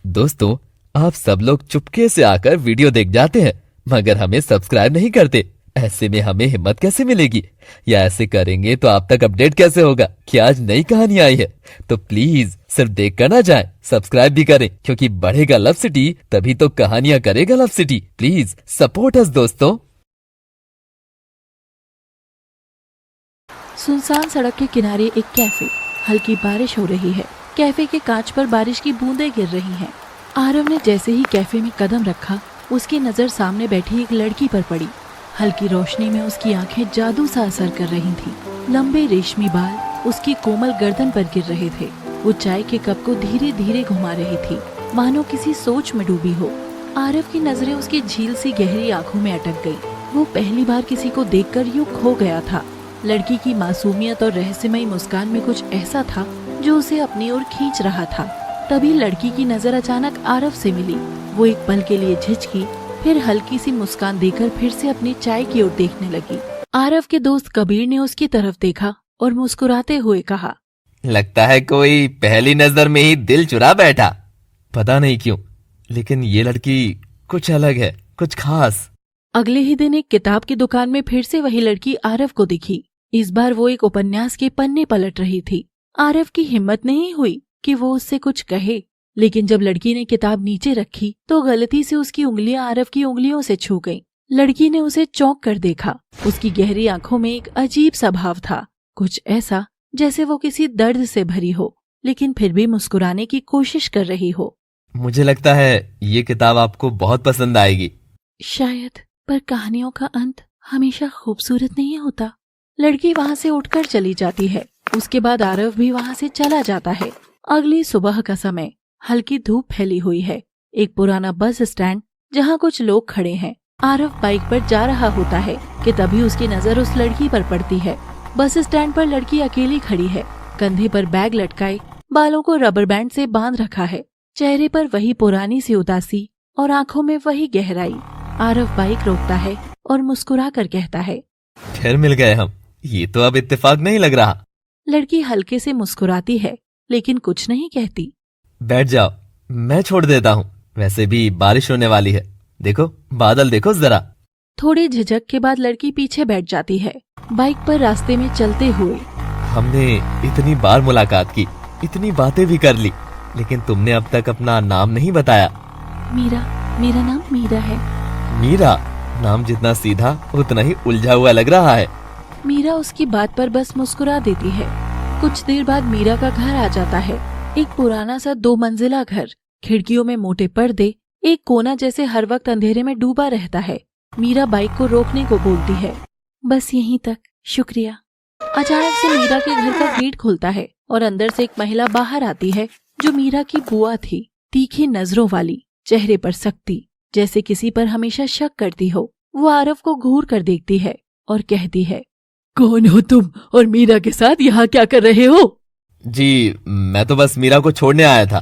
दोस्तों, आप सब लोग चुपके से आकर वीडियो देख जाते हैं मगर हमें सब्सक्राइब नहीं करते। ऐसे में हमें हिम्मत कैसे मिलेगी? या ऐसे करेंगे तो आप तक अपडेट कैसे होगा कि आज नई कहानी आई है? तो प्लीज सिर्फ देख कर ना जाए, सब्सक्राइब भी करें, क्योंकि बढ़ेगा लव सिटी तभी तो कहानियां करेगा love city. Please support us दोस्तों। सुनसान सड़क के किनारे एक कैफे। हल्की बारिश हो रही है। कैफे के कांच पर बारिश की बूंदें गिर रही हैं। आरव ने जैसे ही कैफे में कदम रखा, उसकी नजर सामने बैठी एक लड़की पर पड़ी। हल्की रोशनी में उसकी आंखें जादू सा असर कर रही थीं। लंबे रेशमी बाल उसकी कोमल गर्दन पर गिर रहे थे। वो चाय के कप को धीरे धीरे घुमा रही थी, मानो किसी सोच में डूबी हो। आरव की नजरें उसकी झील सी गहरी आंखों में अटक गई। वो पहली बार किसी को देखकर यूं खो गया था। लड़की की मासूमियत और रहस्यमयी मुस्कान में कुछ ऐसा था जो उसे अपनी ओर खींच रहा था। तभी लड़की की नजर अचानक आरव से मिली। वो एक पल के लिए झिझकी, फिर हल्की सी मुस्कान देकर फिर से अपनी चाय की ओर देखने लगी। आरव के दोस्त कबीर ने उसकी तरफ देखा और मुस्कुराते हुए कहा, लगता है कोई पहली नजर में ही दिल चुरा बैठा। पता नहीं क्यों, लेकिन ये लड़की कुछ अलग है, कुछ खास। अगले ही दिन एक किताब की दुकान में फिर से वही लड़की आरव को दिखी। इस बार वो एक उपन्यास के पन्ने पलट रही थी। आरव की हिम्मत नहीं हुई कि वो उससे कुछ कहे, लेकिन जब लड़की ने किताब नीचे रखी तो गलती से उसकी उंगलियां आरव की उंगलियों से छू गईं। लड़की ने उसे चौंक कर देखा। उसकी गहरी आंखों में एक अजीब सा भाव था, कुछ ऐसा जैसे वो किसी दर्द से भरी हो, लेकिन फिर भी मुस्कुराने की कोशिश कर रही हो। मुझे लगता है ये किताब आपको बहुत पसंद आएगी। शायद, पर कहानियों का अंत हमेशा खूबसूरत नहीं होता। लड़की वहाँ से उठकर चली जाती है। उसके बाद आरव भी वहाँ से चला जाता है। अगली सुबह का समय, हल्की धूप फैली हुई है। एक पुराना बस स्टैंड जहाँ कुछ लोग खड़े हैं। आरव बाइक पर जा रहा होता है कि तभी उसकी नजर उस लड़की पर पड़ती है। बस स्टैंड पर लड़की अकेली खड़ी है, कंधे पर बैग लटकाए, बालों को रबर बैंड से बांध रखा है, चेहरे पर वही पुरानी सी उदासी और आंखों में वही गहराई। आरव बाइक रोकता है और मुस्कुरा कर कहता है, फिर मिल गए हम। ये तो अब इत्तेफाक नहीं लग रहा। लड़की हल्के से मुस्कुराती है, लेकिन कुछ नहीं कहती। बैठ जाओ, मैं छोड़ देता हूँ। वैसे भी बारिश होने वाली है, देखो बादल देखो जरा। थोड़ी झिझक के बाद लड़की पीछे बैठ जाती है। बाइक पर रास्ते में चलते हुए, हमने इतनी बार मुलाकात की, इतनी बातें भी कर ली, लेकिन तुमने अब तक अपना नाम नहीं बताया। मेरा नाम मीरा है। मीरा? नाम जितना सीधा उतना ही उलझा हुआ लग रहा है। मीरा उसकी बात पर बस मुस्कुरा देती है। कुछ देर बाद मीरा का घर आ जाता है। एक पुराना सा 2 मंजिला घर, खिड़कियों में मोटे पर्दे, एक कोना जैसे हर वक्त अंधेरे में डूबा रहता है। मीरा बाइक को रोकने को बोलती है, बस यहीं तक, शुक्रिया। अचानक से मीरा के घर का गेट खुलता है और अंदर से एक महिला बाहर आती है जो मीरा की बुआ थी। तीखी नजरों वाली, चेहरे पर सख्ती, जैसे किसी पर हमेशा शक करती हो। वो आरव को घूर कर देखती है और कहती है, कौन हो तुम और मीरा के साथ यहाँ क्या कर रहे हो? जी, मैं तो बस मीरा को छोड़ने आया था।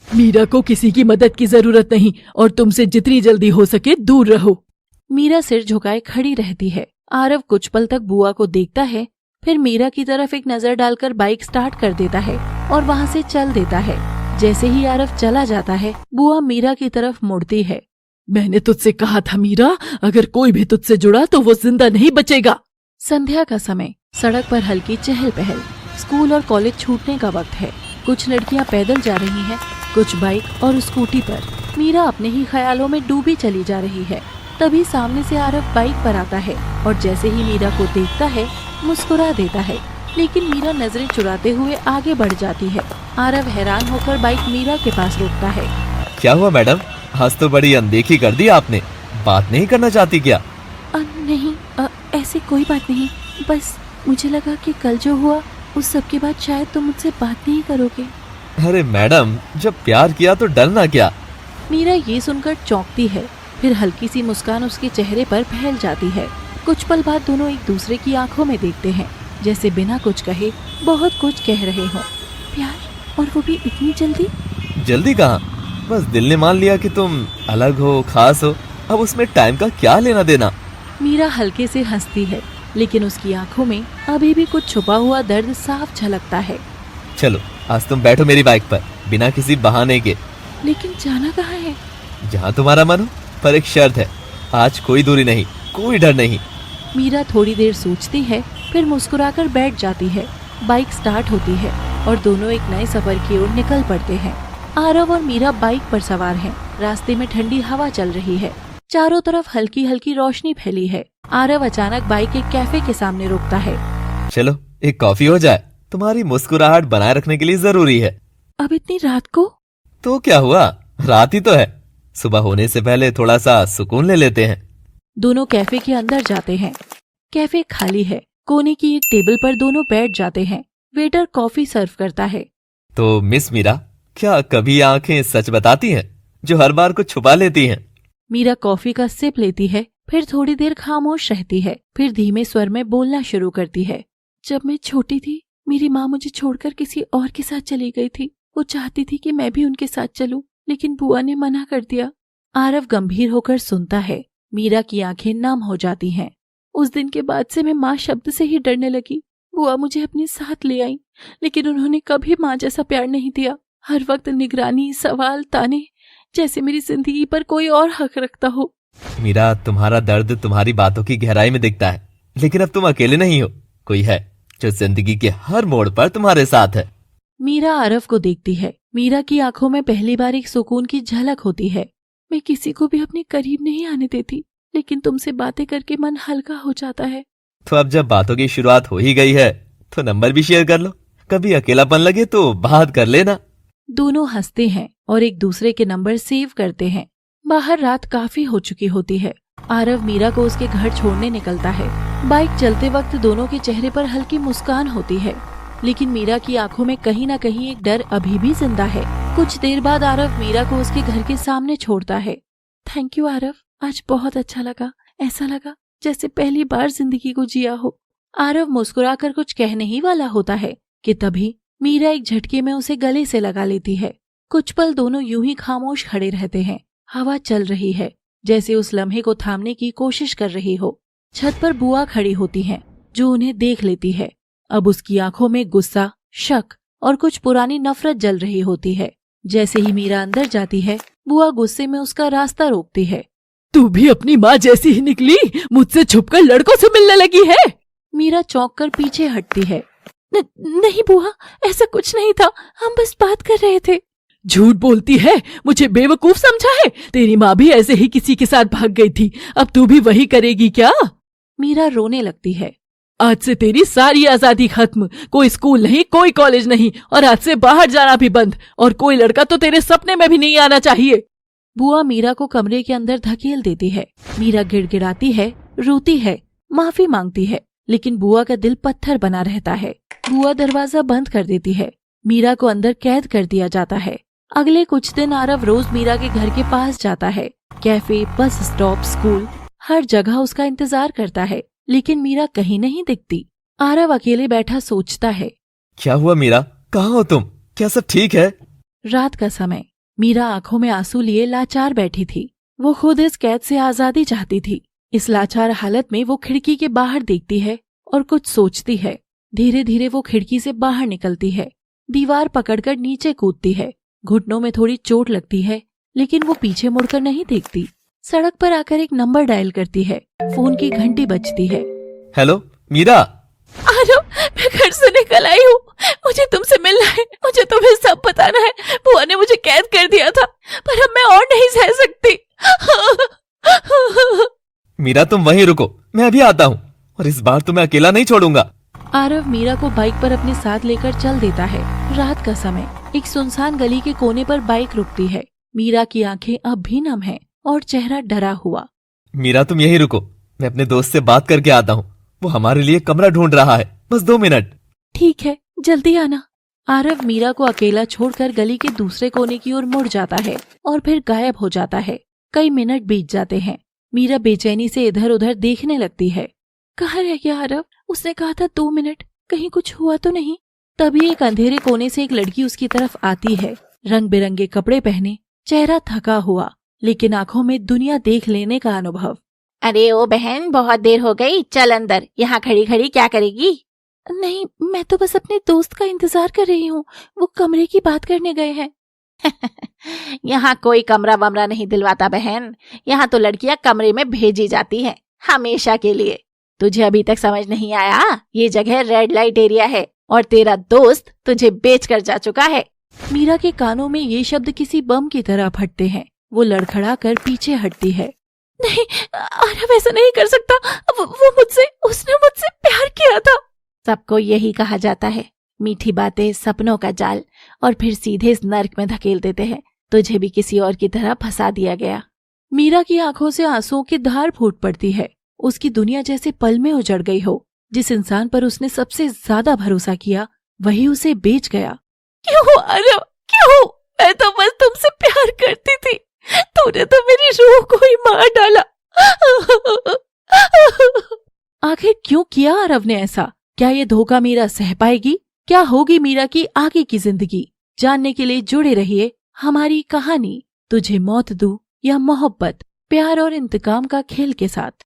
मीरा को किसी की मदद की जरूरत नहीं और तुमसे जितनी जल्दी हो सके दूर रहो। मीरा सिर झुकाए खड़ी रहती है। आरव कुछ पल तक बुआ को देखता है, फिर मीरा की तरफ एक नजर डालकर बाइक स्टार्ट कर देता है और वहाँ से चल देता है। जैसे ही आरव चला जाता है, बुआ मीरा की तरफ मुड़ती है। मैंने तुझसे कहा था मीरा, अगर कोई भी तुझसे जुड़ा तो वो जिंदा नहीं बचेगा। संध्या का समय, सड़क पर हल्की चहल पहल। स्कूल और कॉलेज छूटने का वक्त है। कुछ लड़कियां पैदल जा रही हैं, कुछ बाइक और स्कूटी पर। मीरा अपने ही ख्यालों में डूबी चली जा रही है। तभी सामने से आरव बाइक पर आता है और जैसे ही मीरा को देखता है, मुस्कुरा देता है, लेकिन मीरा नजरें चुराते हुए आगे बढ़ जाती है। आरव हैरान होकर बाइक मीरा के पास रोकता है। क्या हुआ मैडम, आज तो बड़ी अनदेखी कर दी आपने। बात नहीं करना चाहती क्या? नहीं, ऐसी कोई बात नहीं, बस मुझे लगा कि कल जो हुआ उस सब के बाद शायद तुम मुझसे बात नहीं करोगे। अरे मैडम, जब प्यार किया तो डरना क्या? मीरा ये सुनकर चौंकती है, फिर हल्की सी मुस्कान उसके चेहरे पर फैल जाती है। कुछ पल बाद दोनों एक दूसरे की आंखों में देखते हैं, जैसे बिना कुछ कहे बहुत कुछ कह रहे हो। प्यार? और वो भी इतनी जल्दी? जल्दी कहाँ, बस दिल ने मान लिया कि तुम अलग हो, खास हो। अब उसमें टाइम का क्या लेना देना। मीरा हल्के से हंसती है, लेकिन उसकी आंखों में अभी भी कुछ छुपा हुआ दर्द साफ झलकता है। चलो आज तुम बैठो मेरी बाइक पर, बिना किसी बहाने के। लेकिन जाना कहाँ है? जहाँ तुम्हारा मन हो, पर एक शर्त है, आज कोई दूरी नहीं, कोई डर नहीं। मीरा थोड़ी देर सोचती है, फिर मुस्कुराकर बैठ जाती है। बाइक स्टार्ट होती है और दोनों एक नए सफर की ओर निकल पड़ते हैं। आरव और मीरा बाइक पर सवार हैं। रास्ते में ठंडी हवा चल रही है। चारों तरफ हल्की हल्की रोशनी फैली है। आरव अचानक बाइक एक कैफे के सामने रोकता है। चलो एक कॉफी हो जाए, तुम्हारी मुस्कुराहट बनाए रखने के लिए जरूरी है। अब इतनी रात को? तो क्या हुआ, रात ही तो है, सुबह होने से पहले थोड़ा सा सुकून ले लेते हैं। दोनों कैफे के अंदर जाते हैं। कैफे खाली है। कोने की एक टेबल पर दोनों बैठ जाते हैं। वेटर कॉफी सर्व करता है। तो मिस मीरा, क्या कभी आंखें सच बताती हैं जो हर बार कुछ छुपा लेती हैं? मीरा कॉफी का सिप लेती है, फिर थोड़ी देर खामोश रहती है, फिर धीमे स्वर में बोलना शुरू करती है। जब मैं छोटी थी, मेरी माँ मुझे छोड़कर किसी और के साथ चली गई थी। वो चाहती थी कि मैं भी उनके साथ चलूं, लेकिन बुआ ने मना कर दिया। आरव गंभीर होकर सुनता है। मीरा की आंखें नम हो जाती हैं। उस दिन के बाद से मैं माँ शब्द से ही डरने लगी। बुआ मुझे अपने साथ ले आई, लेकिन उन्होंने कभी माँ जैसा प्यार नहीं दिया। हर वक्त निगरानी, सवाल, ताने, जैसे मेरी जिंदगी पर कोई और हक रखता हो। मीरा, तुम्हारा दर्द तुम्हारी बातों की गहराई में दिखता है, लेकिन अब तुम अकेले नहीं हो, कोई है जो जिंदगी के हर मोड़ पर तुम्हारे साथ है। मीरा आरव को देखती है। मीरा की आंखों में पहली बार एक सुकून की झलक होती है। मैं किसी को भी अपने करीब नहीं आने देती, लेकिन तुमसे बातें करके मन हल्का हो जाता है। तो अब जब बातों की शुरुआत हो ही गई है, तो नंबर भी शेयर कर लो, कभी अकेलापन लगे तो बात कर लेना। दोनों हंसते हैं और एक दूसरे के नंबर सेव करते हैं। बाहर रात काफी हो चुकी होती है। आरव मीरा को उसके घर छोड़ने निकलता है। बाइक चलते वक्त दोनों के चेहरे पर हल्की मुस्कान होती है, लेकिन मीरा की आंखों में कहीं न कहीं एक डर अभी भी जिंदा है। कुछ देर बाद आरव मीरा को उसके घर के सामने छोड़ता है। थैंक यू आरव, आज बहुत अच्छा लगा। ऐसा लगा जैसे पहली बार जिंदगी को जिया हो। आरव मुस्कुराकर कुछ कहने ही वाला होता है कि तभी मीरा एक झटके में उसे गले से लगा लेती है। कुछ पल दोनों यूं ही खामोश खड़े रहते हैं। हवा चल रही है, जैसे उस लम्हे को थामने की कोशिश कर रही हो। छत पर बुआ खड़ी होती हैं, जो उन्हें देख लेती है। अब उसकी आंखों में गुस्सा, शक और कुछ पुरानी नफरत जल रही होती है। जैसे ही मीरा अंदर जाती है, बुआ गुस्से में उसका रास्ता रोकती है। तू भी अपनी माँ जैसी ही निकली, मुझसे छुपकर लड़कों से मिलने लगी है। मीरा चौंक कर पीछे हटती है। नहीं बुआ, ऐसा कुछ नहीं था, हम बस बात कर रहे थे। झूठ बोलती है, मुझे बेवकूफ समझा है। तेरी माँ भी ऐसे ही किसी के साथ भाग गई थी, अब तू भी वही करेगी क्या? मीरा रोने लगती है। आज से तेरी सारी आजादी खत्म, कोई स्कूल नहीं, कोई कॉलेज नहीं, और आज से बाहर जाना भी बंद, और कोई लड़का तो तेरे सपने में भी नहीं आना चाहिए। बुआ मीरा को कमरे के अंदर धकेल देती है। मीरा गिड़गिड़ाती है, रोती है, माफी मांगती है, लेकिन बुआ का दिल पत्थर बना रहता है। बुआ दरवाजा बंद कर देती है। मीरा को अंदर कैद कर दिया जाता है। अगले कुछ दिन आरव रोज मीरा के घर के पास जाता है। कैफे, बस स्टॉप, स्कूल, हर जगह उसका इंतजार करता है, लेकिन मीरा कहीं नहीं दिखती। आरव अकेले बैठा सोचता है। क्या हुआ मीरा, कहाँ हो तुम? क्या सब ठीक है? रात का समय। मीरा आंखों में आंसू लिए लाचार बैठी थी। वो खुद इस कैद से आजादी चाहती थी। इस लाचार हालत में वो खिड़की के बाहर देखती है और कुछ सोचती है। धीरे धीरे वो खिड़की से बाहर निकलती है। दीवार पकड़कर नीचे कूदती है। घुटनों में थोड़ी चोट लगती है, लेकिन वो पीछे मुड़कर नहीं देखती। सड़क पर आकर एक नंबर डायल करती है। फोन की घंटी बजती है। हेलो मीरा। आरव, मैं घर से निकल आई हूँ, मुझे तुमसे मिलना है, मुझे तुम्हें सब बताना है। बुआ ने मुझे कैद कर दिया था, पर अब मैं और नहीं सह सकती। मीरा तुम वहीं रुको, मैं अभी आता हूँ, और इस बार तुम्हें अकेला नहीं छोड़ूंगा। आरव मीरा को बाइक पर अपने साथ लेकर चल देता है। रात का समय। एक सुनसान गली के कोने पर बाइक रुकती है। मीरा की आंखें अब भी नम हैं और चेहरा डरा हुआ। मीरा तुम यहीं रुको, मैं अपने दोस्त से बात करके आता हूँ, वो हमारे लिए कमरा ढूंढ रहा है, बस 2 मिनट। ठीक है, जल्दी आना। आरव मीरा को अकेला छोड़कर गली के दूसरे कोने की ओर मुड़ जाता है और फिर गायब हो जाता है। कई मिनट बीत जाते हैं। मीरा बेचैनी से इधर उधर देखने लगती है। कहाँ रह गया आरव? उसने कहा था 2 मिनट, कहीं कुछ हुआ तो नहीं? तभी एक अंधेरे कोने से एक लड़की उसकी तरफ आती है। रंग बिरंगे कपड़े पहने, चेहरा थका हुआ, लेकिन आंखों में दुनिया देख लेने का अनुभव। अरे ओ बहन, बहुत देर हो गई, चल अंदर, यहाँ खड़ी खड़ी क्या करेगी? नहीं, मैं तो बस अपने दोस्त का इंतजार कर रही हूँ, वो कमरे की बात करने गए हैं। यहाँ कोई कमरा वमरा नहीं दिलवाता बहन। यहाँ तो लड़कियां कमरे में भेजी जाती हैं हमेशा के लिए। तुझे अभी तक समझ नहीं आया? ये जगह रेड लाइट एरिया है और तेरा दोस्त तुझे बेच कर जा चुका है। मीरा के कानों में ये शब्द किसी बम की तरह फटते हैं। वो लड़खड़ा कर पीछे हटती है। नहीं, आरव ऐसा नहीं कर सकता। उसने मुझसे प्यार किया था। सबको यही कहा जाता है, मीठी बातें सपनों का जाल और फिर सीधे इस नर्क में धकेल देते हैं। तुझे भी किसी और की तरह फंसा दिया गया। मीरा की आंखों से आंसुओं की धार फूट पड़ती है। उसकी दुनिया जैसे पल में उजड़ गई हो। जिस इंसान पर उसने सबसे ज्यादा भरोसा किया वही उसे बेच गया। क्यों आरव, क्यों? मैं तो बस तुमसे प्यार करती थी। तूने तो मेरी रूह को ही मार डाला। आखिर क्यों किया आरव ने ऐसा? क्या ये धोखा मीरा सह पाएगी? क्या होगी मीरा की आगे की जिंदगी? जानने के लिए जुड़े रहिए हमारी कहानी तुझे मौत दूं या मोहब्बत, प्यार और इंतकाम का खेल के साथ।